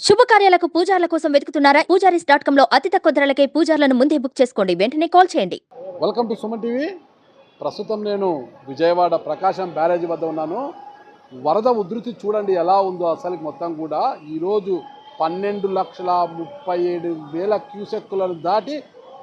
శుభకార్యాలకు పూజార్ల కోసం వెతుకుతున్నారా? పూజారీస్.com లో అతి తక్కువ ధరలకే పూజార్లను ముందే బుక్ చేసుకోండి. వెంటనే కాల్ చేయండి. Welcome to Suman TV. ప్రస్తుతం నేను విజయవాడ ప్రకాశం బ్యారేజీ వద్ద ఉన్నాను. వరద ఉధృతి చూడండి ఎలా ఉందో. అసలు మొత్తం కూడా ఈరోజు 12,37,000 క్యూసెక్కులను దాటి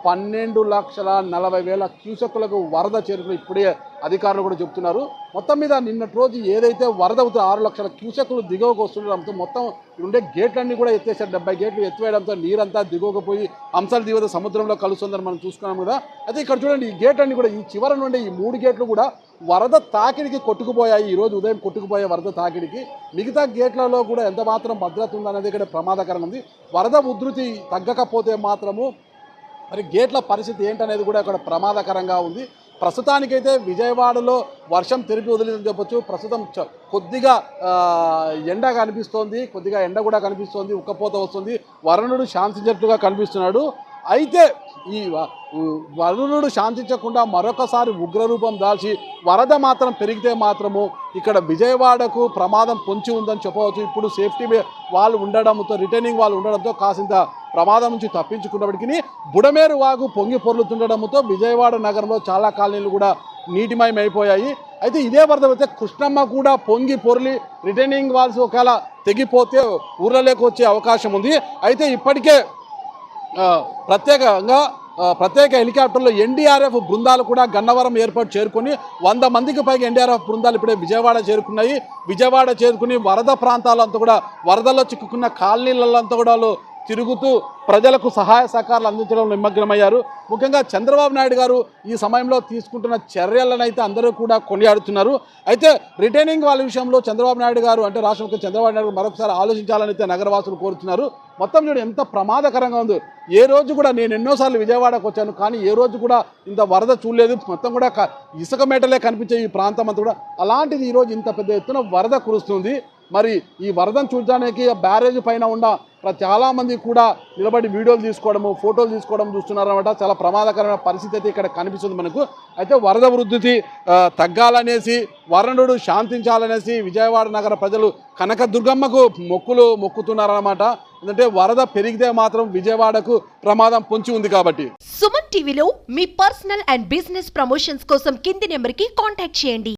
12,40,000 క్యూసెక్కులకు వరద చేరుకుని ఇప్పుడే అధికారులు కూడా చెప్తున్నారు. మొత్తం మీద నిన్నటి రోజు ఏదైతే వరద 6 లక్షల క్యూసెక్కులు దిగువకు వస్తుండడంతో మొత్తం ఉండే గేట్లన్నీ కూడా ఎత్తేసారు. 70 గేట్లు ఎత్తివేయడంతో నీరంతా దిగువకు పోయి అంశాల దిగువ సముద్రంలో కలుస్తుందని మనం చూసుకున్నాం కదా. అయితే ఇక్కడ చూడండి, ఈ గేట్లన్నీ కూడా ఈ చివర నుండి ఈ 3 గేట్లు కూడా వరద తాకిడికి కొట్టుకుపోయాయి. ఈరోజు ఉదయం కొట్టుకుపోయే వరద తాకిడికి మిగతా గేట్లలో కూడా ఎంత మాత్రం భద్రత ఉందనేది ఇక్కడ ప్రమాదకరంగా ఉంది. వరద ఉధృతి తగ్గకపోతే మాత్రము మరి గేట్ల పరిస్థితి ఏంటనేది కూడా ఇక్కడ ప్రమాదకరంగా ఉంది. ప్రస్తుతానికైతే విజయవాడలో వర్షం తెరిపి వదిలిందని చెప్పొచ్చు. ప్రస్తుతం కొద్దిగా ఎండ కనిపిస్తోంది, కొద్దిగా ఎండ కూడా కనిపిస్తోంది, ఉక్కపోత వస్తుంది, వరుణుడు శాంతించినట్టుగా కనిపిస్తున్నాడు. అయితే ఈ వరుణుడు శాంతించకుండా మరొకసారి ఉగ్రరూపం దాల్చి వరద మాత్రం పెరిగితే మాత్రము ఇక్కడ విజయవాడకు ప్రమాదం పొంచి ఉందని చెప్పవచ్చు. ఇప్పుడు సేఫ్టీ వాళ్ళు ఉండడంతో, రిటైనింగ్ వాళ్ళు ఉండడంతో కాసింత ప్రమాదం నుంచి తప్పించుకున్నప్పటికీ బుడమేరు వాగు పొంగి పొర్లుతుండడంతో విజయవాడ నగరంలో చాలా కాలనీలు కూడా నీటిమయం అయిపోయాయి. అయితే ఇదే వరద అయితే కృష్ణమ్మ కూడా పొంగి పొర్లి రిటైనింగ్ వాల్స్ ఒకవేళ తెగిపోతే ఊర్లలోకి వచ్చే అవకాశం ఉంది. అయితే ఇప్పటికే ప్రత్యేక హెలికాప్టర్లో ఎన్డీఆర్ఎఫ్ బృందాలు కూడా గన్నవరం ఎయిర్పోర్ట్ చేరుకొని 100 మందికి పైగా ఎన్డీఆర్ఎఫ్ బృందాలు ఇప్పుడే విజయవాడ చేరుకున్నాయి. విజయవాడ చేరుకుని వరద ప్రాంతాలంతా కూడా వరదల్లో చిక్కుకున్న కాలనీలంతా కూడా తిరుగుతూ ప్రజలకు సహాయ సహకారాలు అందించడంలో నిమగ్నమయ్యారు. ముఖ్యంగా చంద్రబాబు నాయుడు గారు ఈ సమయంలో తీసుకుంటున్న చర్యలను అయితే అందరూ కూడా కొనియాడుతున్నారు. అయితే రిటైనింగ్ వాళ్ళ విషయంలో చంద్రబాబు నాయుడు గారు అంటే రాష్ట్ర ముఖ్యమంత్రి చంద్రబాబు నాయుడు మరొకసారి ఆలోచించాలని అయితే నగరవాసులు కోరుతున్నారు. మొత్తం చూడండి ఎంత ప్రమాదకరంగా ఉంది. ఏ రోజు కూడా నేను ఎన్నోసార్లు విజయవాడకు వచ్చాను, కానీ ఏ రోజు కూడా ఇంత వరద చూడలేదు. మొత్తం కూడా ఇసుక మేటలే కనిపించే ఈ ప్రాంతం అంతా కూడా, అలాంటిది ఈరోజు ఇంత పెద్ద ఎత్తున వరద కురుస్తుంది. మరి ఈ వరదను చూడడానికి బ్యారేజ్ పైన ఉన్న చాలామంది కూడా నిలబడి వీడియోలు తీసుకోవడము, ఫోటోలు తీసుకోవడం చూస్తున్నారన్నమాట. చాలా ప్రమాదకరమైన పరిస్థితి అయితే ఇక్కడ కనిపిస్తుంది మనకు. అయితే వరద ఉధృతి తగ్గాలనేసి, వరుణుడు శాంతించాలనేసి విజయవాడ నగర ప్రజలు కనకదుర్గమ్మకు మొక్కుతున్నారన్నమాట. ఎందుకంటే వరద పెరిగితే మాత్రం విజయవాడకు ప్రమాదం పొంచి ఉంది కాబట్టి. సుమన్ టీవీలో మీ పర్సనల్ అండ్ బిజినెస్ ప్రమోషన్స్ కోసం కింది నెంబర్కి కాంటాక్ట్ చేయండి.